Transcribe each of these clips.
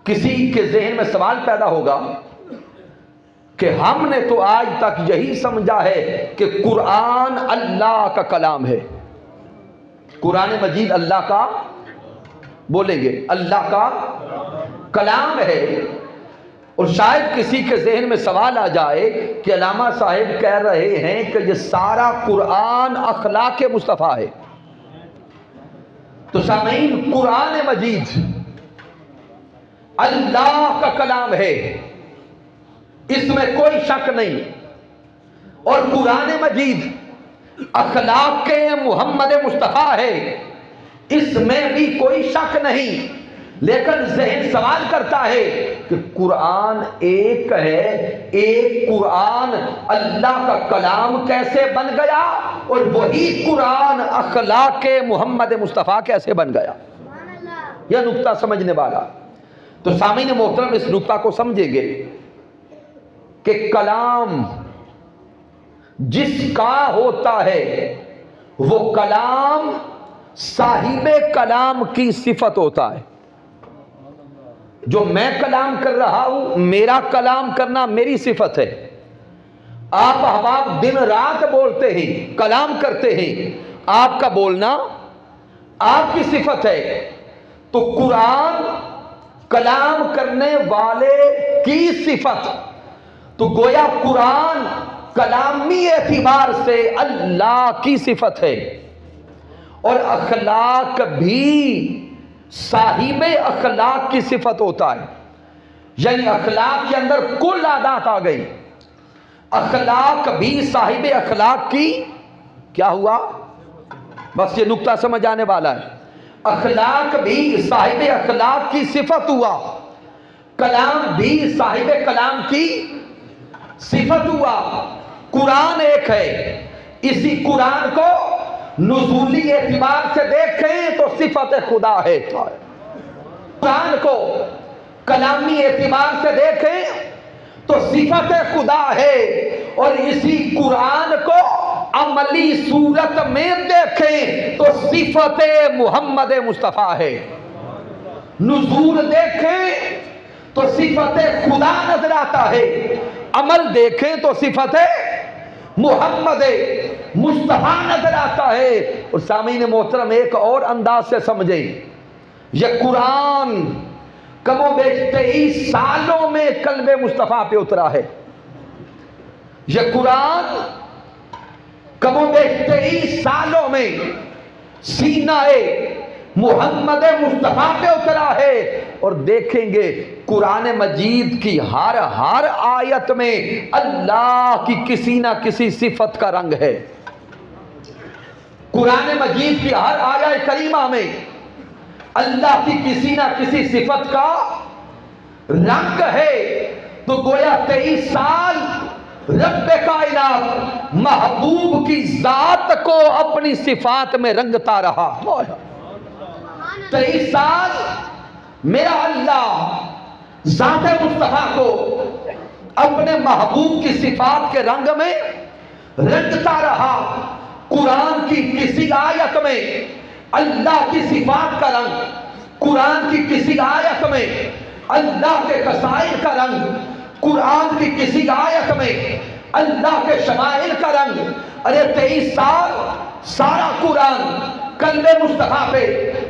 کسی کے ذہن میں سوال پیدا ہوگا کہ ہم نے تو آج تک یہی سمجھا ہے کہ قرآن اللہ کا کلام ہے، قرآن مجید اللہ کا، بولیں گے اللہ کا کلام ہے، اور شاید کسی کے ذہن میں سوال آ جائے کہ علامہ صاحب کہہ رہے ہیں کہ یہ سارا قرآن اخلاق مصطفیٰ ہے۔ تو سامعین، قرآن مجید اللہ کا کلام ہے، اس میں کوئی شک نہیں، اور قرآن مجید اخلاق محمد مصطفیٰ ہے، اس میں بھی کوئی شک نہیں۔ لیکن ذہن سوال کرتا ہے کہ قرآن ایک ہے، ایک قرآن اللہ کا کلام کیسے بن گیا، اور وہی قرآن اخلاق محمد مصطفیٰ کیسے بن گیا؟ یہ نقطہ سمجھنے والا تو سامعین محترم اس نقطہ کو سمجھیں گے کہ کلام جس کا ہوتا ہے وہ کلام صاحب کلام کی صفت ہوتا ہے۔ جو میں کلام کر رہا ہوں، میرا کلام کرنا میری صفت ہے۔ آپ احباب دن رات بولتے ہیں، کلام کرتے ہیں، آپ کا بولنا آپ کی صفت ہے۔ تو قرآن کلام کرنے والے کی صفت، تو گویا قرآن کلامی اعتبار سے اللہ کی صفت ہے، اور اخلاق بھی صاحب اخلاق کی صفت ہوتا ہے۔ یعنی اخلاق کے اندر کل عادات آ گئی، اخلاق بھی صاحب اخلاق کی کیا ہوا؟ بس یہ نقطہ سمجھ آنے والا ہے۔ اخلاق بھی صاحب اخلاق کی صفت ہوا، کلام بھی صاحب کلام کی صفت ہوا۔ قرآن ایک ہے، اسی قرآن کو نزولی اعتبار سے دیکھیں تو صفت خدا ہے، قرآن کو کلامی اعتبار سے دیکھیں تو صفت خدا ہے، اور اسی قرآن کو عملی صورت میں دیکھیں تو صفت محمد مصطفیٰ ہے۔ نزول دیکھیں تو صفت خدا نظر آتا ہے، عمل دیکھیں تو صفت محمد مصطفیٰ نظر آتا ہے۔ اور سامعین محترم ایک اور انداز سے سمجھیں، یہ قرآن کم و بیش 23 سالوں میں قلب مصطفیٰ پہ اترا ہے۔ یہ قرآن کم و بیش 23 سالوں میں سینہ محمد مصطفیٰ پہ اترا ہے، اور دیکھیں گے قرآن مجید کی ہر آیت میں اللہ کی کسی نہ کسی صفت کا رنگ ہے۔ قرآن مجید کی ہر آیت کریمہ میں اللہ کی کسی نہ کسی صفت کا رنگ ہے۔ تو گویا 23 سال رب کائنات محبوب کی ذات کو اپنی صفات میں رنگتا رہا۔ 23 سال میرا اللہ ذات مصطفیٰ کو اپنے محبوب کی صفات کے رنگ میں رنگتا رہا۔ قرآن کی کسی آیت میں اللہ کی صفات کا رنگ، قرآن کی کسی آیت میں اللہ کے خصائص کا رنگ، قرآن کی کسی آیت میں اللہ کے شمائل کا رنگ۔ ارے 23 سال سارا قرآن قلب مصطفیٰ پہ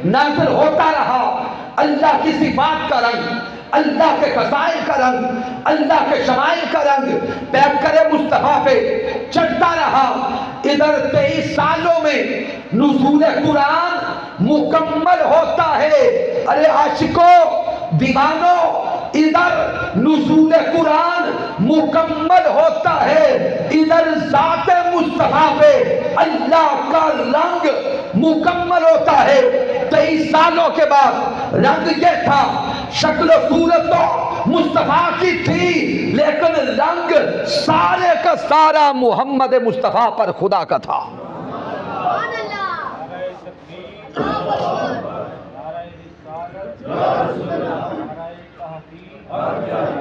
نازل ہوتا رہا، اللہ کی صفات کا رنگ، اللہ کے خصائص کا رنگ، اللہ کے شمائل کا رنگ پیکر مصطفیٰ پہ چڑھتا رہا۔ ادھر 23 سالوں میں نزول قرآن مکمل ہوتا ہے۔ ارے عاشقوں، دیوانوں، ادھر نزول قرآن مکمل ہوتا ہے، ادھر ذات مصطفیٰ پہ اللہ کا رنگ مکمل ہوتا ہے۔ 23 سالوں کے بعد رنگ یہ تھا، شکل و صورت تو مصطفیٰ کی تھی، لیکن رنگ سارے کا سارا محمد مصطفیٰ پر خدا کا تھا۔ نعرہ